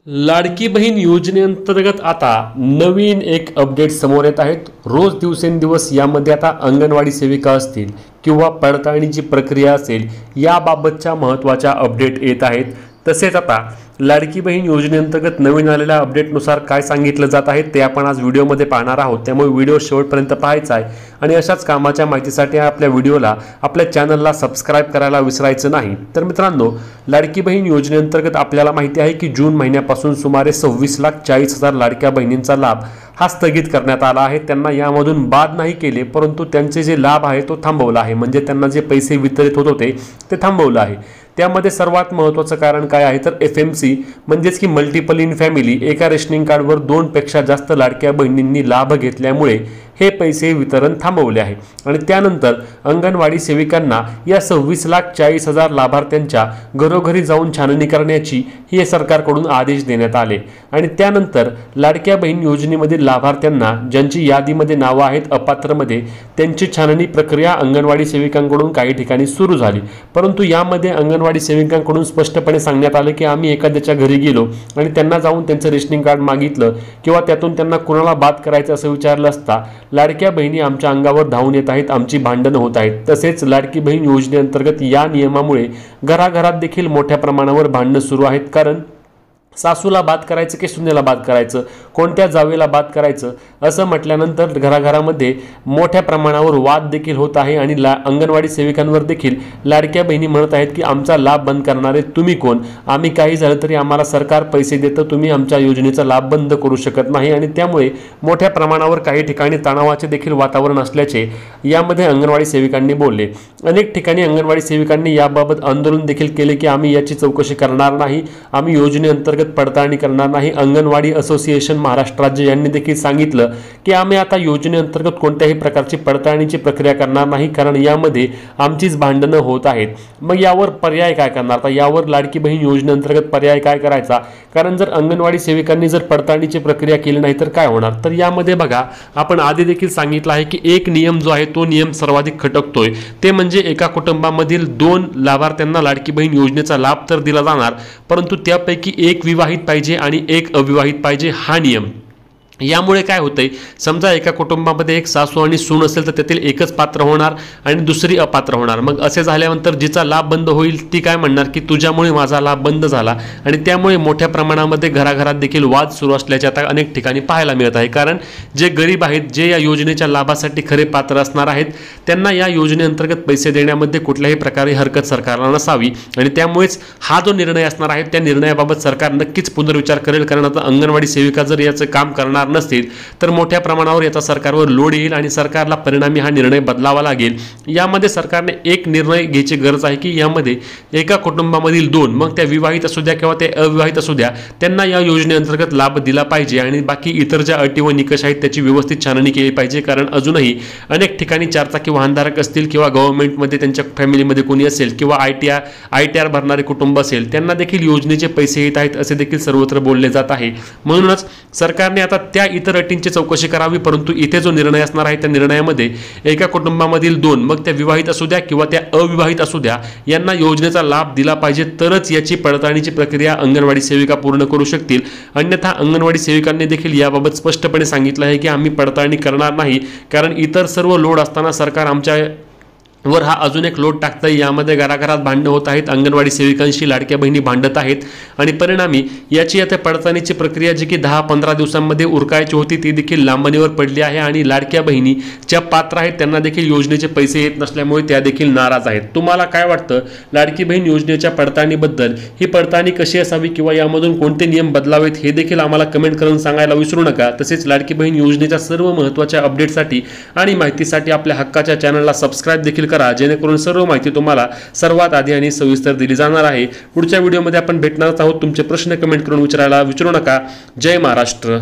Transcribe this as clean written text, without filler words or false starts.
लाडकी बहीण योजनेअंतर्गत आता नवीन एक अपडेट समोर येत आहेत। रोज दिवसेंदिवस यामध्ये आता अंगणवाडी सेविका असतील किंवा पडताळणीची प्रक्रिया असेल याबाबतच्या महत्त्वाच्या अपडेट येत आहेत। तसेच आता लाडकी बहीण योजनेअंतर्गत नवीन आलेल्या अपडेटनुसार काय सांगितलं जात आहे ते आपण आज व्हिडिओमध्ये पाहणार आहोत, त्यामुळे व्हिडिओ शेवटपर्यंत पाहायचा आहे आणि अशाच कामाच्या माहितीसाठी आपल्या व्हिडिओला आपल्या चॅनलला सबस्क्राइब करायला विसरायचं नाही। तर मित्रांनो, लाडकी बहीण योजनेअंतर्गत आपल्याला माहिती आहे की जून महिन्यापासून सुमारे 26,40,000 लाडक्या बहिणींचा लाभ हा स्थगित करण्यात आला आहे। त्यांना यामधून बाद नाही केले, परंतु त्यांचे जे लाभ आहे तो थांबवला आहे, म्हणजे त्यांना जे पैसे वितरित होत होते ते थांबवलं आहे। त्यामध्ये सर्वात महत्त्वाचं कारण काय आहे तर FMC म्हणजेच की मल्टिपल इन फॅमिली, एका रेशनिंग कार्डवर 2 पेक्षा जास्त लाडक्या बहिणींनी लाभ घेतल्यामुळे हे पैसे वितरण थांबवले आहे। आणि त्यानंतर अंगणवाडी सेविकांना या 26,40,000 लाभार्थ्यांच्या घरोघरी जाऊन छाननी करण्याची हे सरकारकडून आदेश देण्यात आले। आणि त्यानंतर लाडक्या बहीण योजनेमधील लाभार्थ्यांना ज्यांची यादीमध्ये नावं आहेत अपात्रमध्ये, त्यांची छाननी प्रक्रिया अंगणवाडी सेविकांकडून काही ठिकाणी सुरू झाली, परंतु यामध्ये अंगणवाडी सेविकांकडून स्पष्टपणे सांगण्यात आले की आम्ही एखाद्याच्या घरी गेलो आणि त्यांना जाऊन त्यांचं रेशनिंग कार्ड मागितलं किंवा त्यातून त्यांना कुणाला बाद करायचं असं विचारलं असता लाडक्या बहिणी आमच्या अंगावर धावून येत आहेत, आमची भांडणं होत आहेत। तसेच लाडकी बहीण योजनेअंतर्गत या नियमामुळे घराघरात देखील मोठ्या प्रमाणावर भांडणं सुरू आहेत। कारण सासूला बाद करायचं की सुनेला बाद करायचं, कोणत्या जावेला बाद करायचं असं म्हटल्यानंतर घराघरामध्ये मोठ्या प्रमाणावर वाद देखील होत आहे। आणि अंगणवाडी सेविकांवर देखील लाडक्या बहिणी म्हणत आहेत की आमचा लाभ बंद करणारे तुम्ही कोण, आम्ही काही झालं तरी आम्हाला सरकार पैसे देतं, तुम्ही आमच्या योजनेचा लाभ बंद करू शकत नाही। आणि त्यामुळे मोठ्या प्रमाणावर काही ठिकाणी तणावाचे देखील वातावरण असल्याचे यामध्ये अंगणवाडी सेविकांनी बोलले। अनेक ठिकाणी अंगणवाडी सेविकांनी याबाबत आंदोलन देखील केले की आम्ही याची चौकशी करणार नाही, आम्ही योजनेअंतर्गत पडताळणी करणार नाही। अंगणवाडी असोसिएशन महाराष्ट्र राज्य यांनी देखील सांगितलं की आम्ही आता योजनेअंतर्गत कोणत्याही प्रकारची पडताळणीची प्रक्रिया करणार नाही, कारण यामध्ये आमचीच भांडणं होत आहेत। मग यावर पर्याय काय करणार, तर यावर लाडकी बहीण योजनेअंतर्गत पर्याय काय करायचा, कारण जर अंगणवाडी सेविकांनी जर पडताळणीची प्रक्रिया केली नाही तर काय होणार। तर यामध्ये बघा, आपण आधी देखील सांगितलं आहे की एक नियम जो आहे तो नियम सर्वाधिक खटकतोय, ते म्हणजे एका कुटुंबामधील 2 लाभार्थ्यांना लाडकी बहीण योजनेचा लाभ तर दिला जाणार, परंतु त्यापैकी एक विवाहित पाहिजे आणि एक अविवाहित पाहिजे हा नियम। यामुळे काय होतंय, समजा एका कुटुंबामध्ये एक सासू आणि सून असेल तर त्यातील एकच पात्र होणार आणि दुसरी अपात्र होणार। मग असे झाल्यानंतर जिचा लाभ बंद होईल ती काय म्हणणार की तुझ्यामुळे माझा लाभ बंद झाला। आणि त्यामुळे मोठ्या प्रमाणामध्ये घराघरात देखील वाद सुरू असल्याचे आता अनेक ठिकाणी पाहायला मिळत आहे। कारण जे गरीब आहेत, जे या योजनेच्या लाभासाठी खरे पात्र असणार आहेत, त्यांना या योजनेअंतर्गत पैसे देण्यामध्ये कुठल्याही प्रकारे हरकत सरकारला नसावी। आणि त्यामुळेच हा जो निर्णय असणार आहे त्या निर्णयाबाबत सरकार नक्कीच पुनर्विचार करेल, कारण आता अंगणवाडी सेविका जर याचं काम करणार नसतील तर मोठ्या प्रमाणावर याचा सरकारवर लोड येईल आणि सरकारला परिणामी हा निर्णय बदलावा लागेल। यामध्ये सरकारने एक निर्णय घ्यायची गरज आहे की यामध्ये एका कुटुंबामधील 2, मग त्या विवाहित असू द्या किंवा ते अविवाहित असू द्या, त्यांना या योजनेअंतर्गत लाभ दिला पाहिजे। आणि बाकी इतर ज्या अटी व निकष आहेत त्याची व्यवस्थित छाननी केली पाहिजे, कारण अजूनही अनेक ठिकाणी 4 चाकी वाहनधारक असतील किंवा गव्हर्नमेंटमध्ये त्यांच्या फॅमिलीमध्ये कोणी असेल किंवा ITR भरणारे कुटुंब असेल, त्यांना देखील योजनेचे पैसे येत आहेत असे देखील सर्वत्र बोलले जात आहे। म्हणूनच सरकारने आता त्या इतर अटींची चौकशी करावी, परंतु इथे जो निर्णय असणार आहे त्या निर्णयामध्ये एका कुटुंबामधील 2, मग त्या विवाहित असू द्या किंवा त्या अविवाहित असू द्या, यांना योजनेचा लाभ दिला पाहिजे, तरच याची पडताळणीची प्रक्रिया अंगणवाडी सेविका पूर्ण करू शकतील। अन्यथा अंगणवाडी सेविकांनी देखील याबाबत स्पष्टपणे सांगितलं आहे की आम्ही पडताळणी करणार नाही, कारण इतर सर्व लोड असताना सरकार आमच्या वर हा अजून एक लोड टाकतंय। यामध्ये घराघरात भांडणं होत आहेत, अंगणवाडी सेविकांशी लाडक्या बहिणी भांडत आहेत आणि परिणामी याची आता पडताळणीची प्रक्रिया जी की 10-15 दिवसांमध्ये उरकायची होती ती देखील लांबणीवर पडली आहे। आणि लाडक्या बहिणी ज्या पात्र आहेत त्यांना देखील योजनेचे पैसे येत नसल्यामुळे त्या देखील नाराज आहेत। तुम्हाला काय वाटतं, लाडकी बहीण योजनेच्या पडताळणीबद्दल, ही पडताळणी कशी असावी किंवा यामधून कोणते नियम बदलावेत हे देखील आम्हाला कमेंट करून सांगायला विसरू नका। तसेच लाडकी बहीण योजनेच्या सर्व महत्त्वाच्या अपडेटसाठी आणि माहितीसाठी आपल्या हक्काच्या चॅनलला सबस्क्राइब देखील करा, जेणेकरून सर्व माहिती तुम्हाला सर्वात आधी आणि सविस्तर दिली जाणार आहे। पुढच्या व्हिडिओमध्ये आपण भेटणार आहोत। तुमचे प्रश्न कमेंट करून विचारायला विसरू नका। जय महाराष्ट्र।